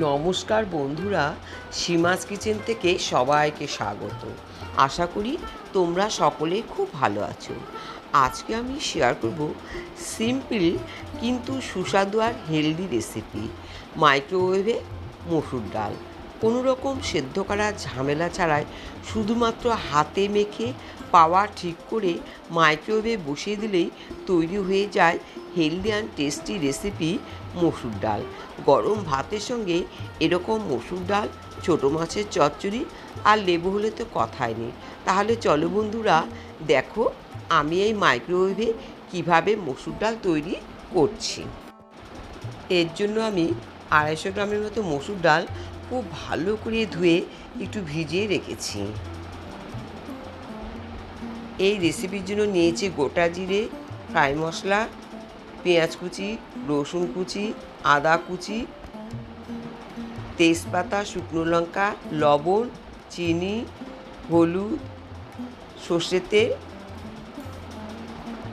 নমস্কার বন্ধুরা, সীমাস কিচেন থেকে সবাইকে স্বাগত। আশা করি তোমরা সকলে খুব ভালো আছো। আজকে আমি শেয়ার করব সিম্পল কিন্তু সুস্বাদু আর হেলদি রেসিপি, মাইক্রোওয়েভে মসুর ডাল। কোনো রকম সেদ্ধ করা ঝামেলা ছাড়াই শুধুমাত্র হাতে মেখে পাওয়া ঠিক করে মাইক্রোওয়েভে বসিয়ে দিলেই তৈরি হয়ে যায় হেলদি অ্যান্ড টেস্টি রেসিপি মসুর ডাল। গরম ভাতের সঙ্গে এরকম মসুর ডাল, ছোটো মাছের চচ্চড়ি আর লেবু হলে তো কথাই নেই। তাহলে চলো বন্ধুরা, দেখো আমি এই মাইক্রোওয়েভে কিভাবে মসুর ডাল তৈরি করছি। এর জন্য আমি 250 গ্রামের মতো মসুর ডাল খুব ভালো করে ধুয়ে একটু ভিজিয়ে রেখেছি। এই রেসিপির জন্য নিয়েছি গোটা জিরে, ফ্রাই মশলা, পেঁয়াজ কুচি, রসুন কুচি, আদা কুচি, তেজপাতা, শুকনো লঙ্কা, লবণ, চিনি, হলুদ, সর্ষের তেল,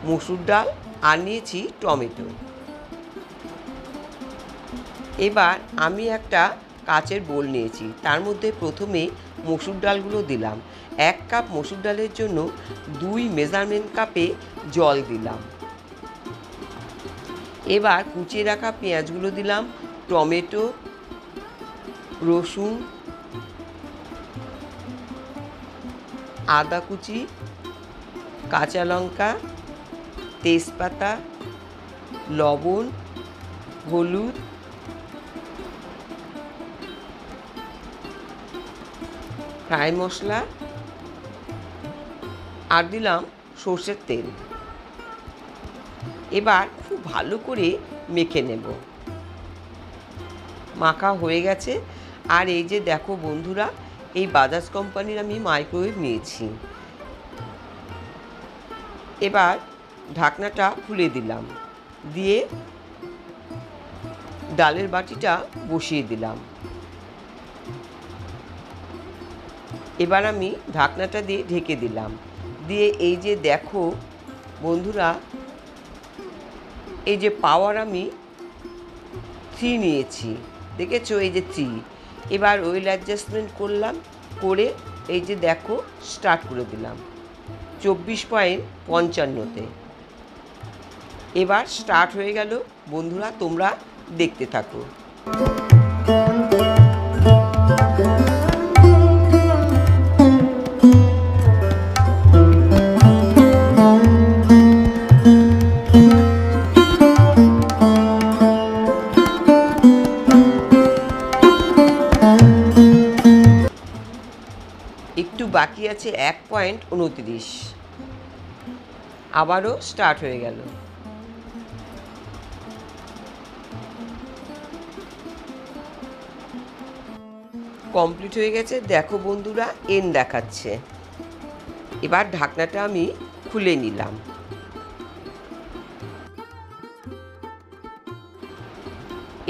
মসুর ডাল আর নিয়েছি টমেটো। এবার আমি একটা কাচের বোল নিয়েছি, তার মধ্যে প্রথমে মসুর ডালগুলো দিলাম। 1 কাপ মসুর ডালের জন্য 2 মেজারমেন্ট কাপে জল দিলাম। এবার কুচিয়ে রাখা পেঁয়াজগুলো দিলাম, টমেটো, রসুন, আদা কুচি, কাঁচা লঙ্কা, তেজপাতা, লবণ, হলুদ, ফ্রাই মশলা আর দিলাম সর্ষের তেল। এবার খুব ভালো করে মেখে নেব। মাখা হয়ে গেছে। আর এই যে দেখো বন্ধুরা, এই বাজাজ কোম্পানির আমি মাইক্রোওয়েভ নিয়েছি। এবার ঢাকনাটা খুলে দিলাম, দিয়ে ডালের বাটিটা বসিয়ে দিলাম। এবার আমি ঢাকনাটা দিয়ে ঢেকে দিলাম, দিয়ে এই যে দেখো বন্ধুরা, এই যে পাওয়ার আমি 3 নিয়েছি, দেখেছো এই যে 3। এবার ওয়েল অ্যাডজাস্টমেন্ট করলাম, করে এই যে দেখো স্টার্ট করে দিলাম 24.55-তে। এবার স্টার্ট হয়ে গেল বন্ধুরা, তোমরা দেখতে থাকো। একটু বাকি আছে 1.29। আবারও স্টার্ট হয়ে গেল। কমপ্লিট হয়ে গেছে, দেখো বন্ধুরা এন দেখাচ্ছে। এবার ঢাকনাটা আমি খুলে নিলাম।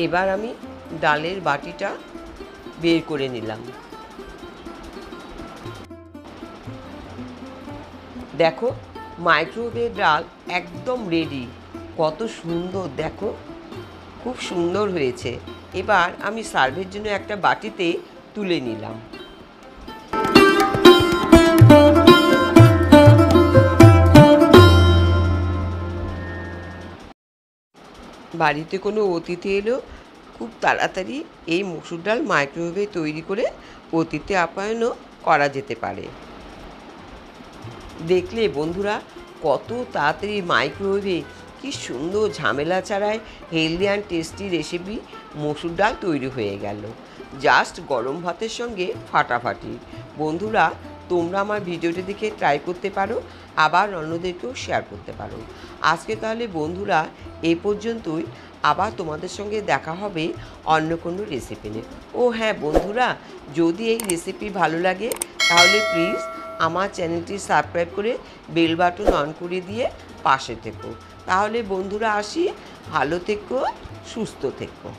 এবার আমি ডালের বাটিটা বের করে নিলাম। দেখো মাইক্রোওয়েভের ডাল একদম রেডি। কত সুন্দর দেখো, খুব সুন্দর হয়েছে। এবার আমি সার্ভের জন্য একটা বাটিতে তুলে নিলাম। বাড়িতে কোনো অতিথি এলো, খুব তাড়াতাড়ি এই মসুর ডাল মাইক্রোওয়েভে তৈরি করে অতিথি আপ্যায়নও করা যেতে পারে। দেখলে বন্ধুরা কত তাড়াতাড়ি মাইক্রোওয়েভে কি সুন্দর ঝামেলা ছাড়াই হেলদি অ্যান্ড টেস্টি রেসিপি মসুর ডাল তৈরি হয়ে গেল। জাস্ট গরম ভাতের সঙ্গে ফাটাফাটি। বন্ধুরা তোমরা আমার ভিডিওটি দেখে ট্রাই করতে পারো, আবার অন্যদেরকেও শেয়ার করতে পারো। আজকে তাহলে বন্ধুরা এই পর্যন্তই। আবার তোমাদের সঙ্গে দেখা হবে অন্য কোনো রেসিপি নিয়ে। ও হ্যাঁ বন্ধুরা, যদি এই রেসিপি ভালো লাগে তাহলে প্লিজ আমার চ্যানেলটি সাবস্ক্রাইব করে বেল বাটন অন করে দিয়ে পাশে থেকো। তাহলে বন্ধুরা আসি, ভালো থেকো, সুস্থ থেকো।